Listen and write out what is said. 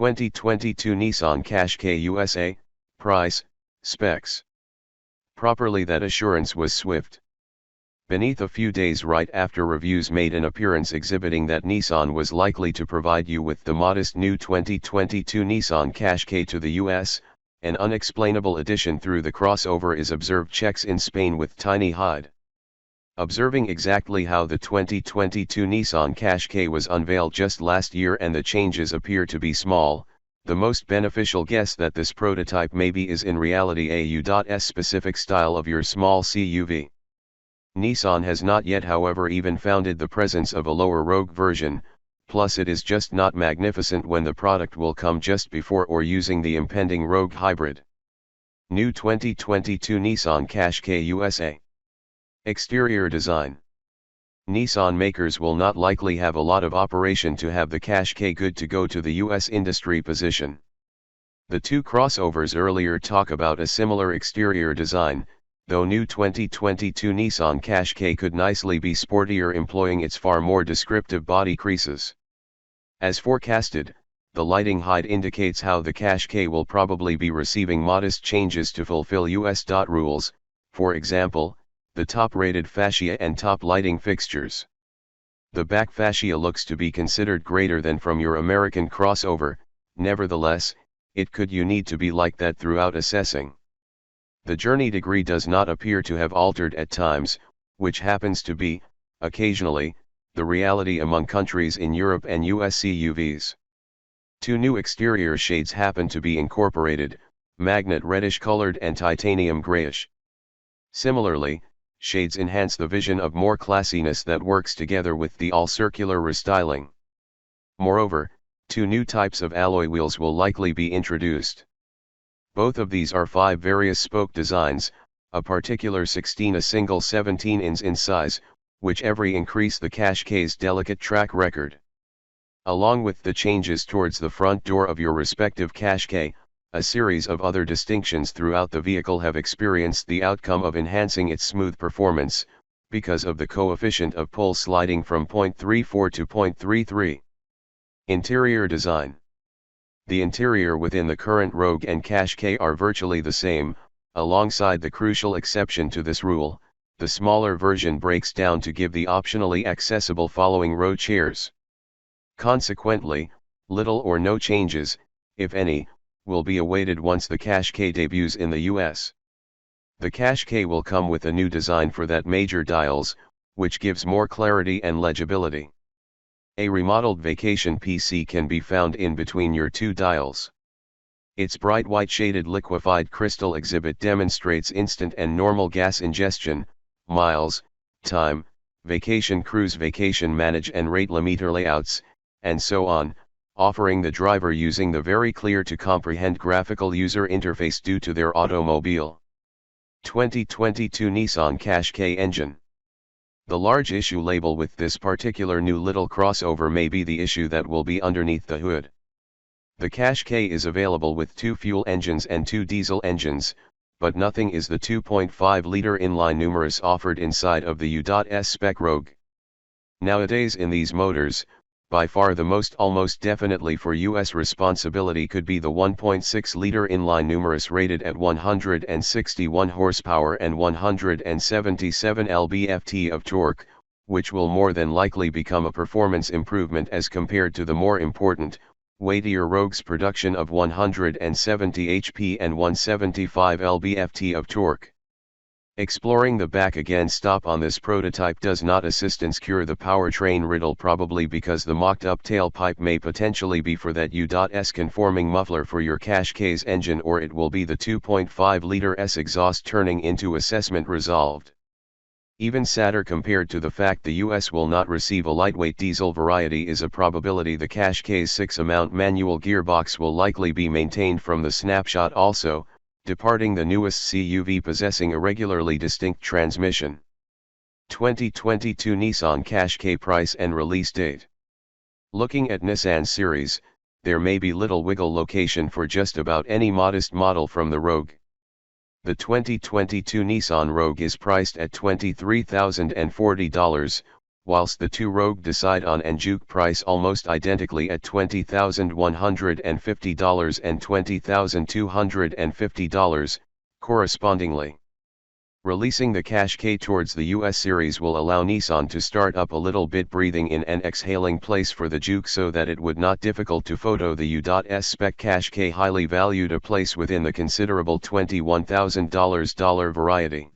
2022 Nissan Qashqai USA, price, specs. Properly, that assurance was swift. Beneath a few days right after reviews made an appearance exhibiting that Nissan was likely to provide you with the modest new 2022 Nissan Qashqai to the US, an unexplainable addition through the crossover is observed checks in Spain with tiny hide. Observing exactly how the 2022 Nissan Qashqai was unveiled just last year and the changes appear to be small, the most beneficial guess that this prototype maybe is in reality a U.S specific style of your small CUV. Nissan has not yet, however, even founded the presence of a lower Rogue version, plus it is just not magnificent when the product will come just before or using the impending Rogue hybrid. New 2022 Nissan Qashqai USA. Exterior design. Nissan makers will not likely have a lot of operation to have the Qashqai good to go to the US industry position. The two crossovers earlier talk about a similar exterior design, though new 2022 Nissan Qashqai could nicely be sportier, employing its far more descriptive body creases. As forecasted, the lighting hide indicates how the Qashqai will probably be receiving modest changes to fulfill US rules, for example, the top-rated fascia and top lighting fixtures. The back fascia looks to be considered greater than from your American crossover, nevertheless, it could need to be like that throughout assessing. The journey degree does not appear to have altered at times, which happens to be, occasionally, the reality among countries in Europe and US CUVs. Two new exterior shades happen to be incorporated, magnet reddish colored and titanium grayish. Similarly, shades enhance the vision of more classiness that works together with the all-circular restyling. Moreover, two new types of alloy wheels will likely be introduced. Both of these are 5 various spoke designs, a particular 16 a single 17 in size, which every increase the Qashqai's delicate track record. Along with the changes towards the front door of your respective Qashqai, a series of other distinctions throughout the vehicle have experienced the outcome of enhancing its smooth performance, because of the coefficient of pull sliding from 0.34 to 0.33. Interior design. The interior within the current Rogue and Qashqai are virtually the same, alongside the crucial exception to this rule, the smaller version breaks down to give the optionally accessible following row chairs. Consequently, little or no changes, if any, will be awaited once the Qashqai debuts in the US. The Qashqai will come with a new design for that major dials, which gives more clarity and legibility. A remodeled vacation PC can be found in between your two dials. Its bright white shaded liquefied crystal exhibit demonstrates instant and normal gas ingestion, miles, time, vacation cruise, vacation manage and rate limiter layouts, and so on, offering the driver using the very clear to comprehend graphical user interface due to their automobile. 2022 Nissan Qashqai engine. The large issue label with this particular new little crossover may be the issue that will be underneath the hood. The Qashqai is available with 2 fuel engines and 2 diesel engines, but nothing is the 2.5-liter inline numerous offered inside of the U.S spec Rogue. Nowadays in these motors, by far the most almost definitely for US responsibility could be the 1.6-liter inline numerous rated at 161 horsepower and 177 lb-ft of torque, which will more than likely become a performance improvement as compared to the more important, weightier Rogue's production of 170 HP and 175 lb-ft of torque. Exploring the back again, stop on this prototype does not assistance cure the powertrain riddle, probably because the mocked-up tailpipe may potentially be for that U.S conforming muffler for your Qashqai's engine, or it will be the 2.5-liter S exhaust turning into assessment resolved. Even sadder compared to the fact the US will not receive a lightweight diesel variety is a probability the Qashqai's 6-amount manual gearbox will likely be maintained from the snapshot also, departing the newest CUV possessing a regularly distinct transmission. 2022 Nissan Qashqai price and release date. Looking at Nissan series, there may be little wiggle location for just about any modest model from the Rogue. The 2022 Nissan Rogue is priced at $23,040, whilst the two Rogue decide on and Juke price almost identically at $20,150 and $20,250, correspondingly. Releasing the Qashqai towards the US series will allow Nissan to start up a little bit breathing in and exhaling place for the Juke so that it would not difficult to photo the U.S spec Qashqai highly valued a place within the considerable $21,000 variety.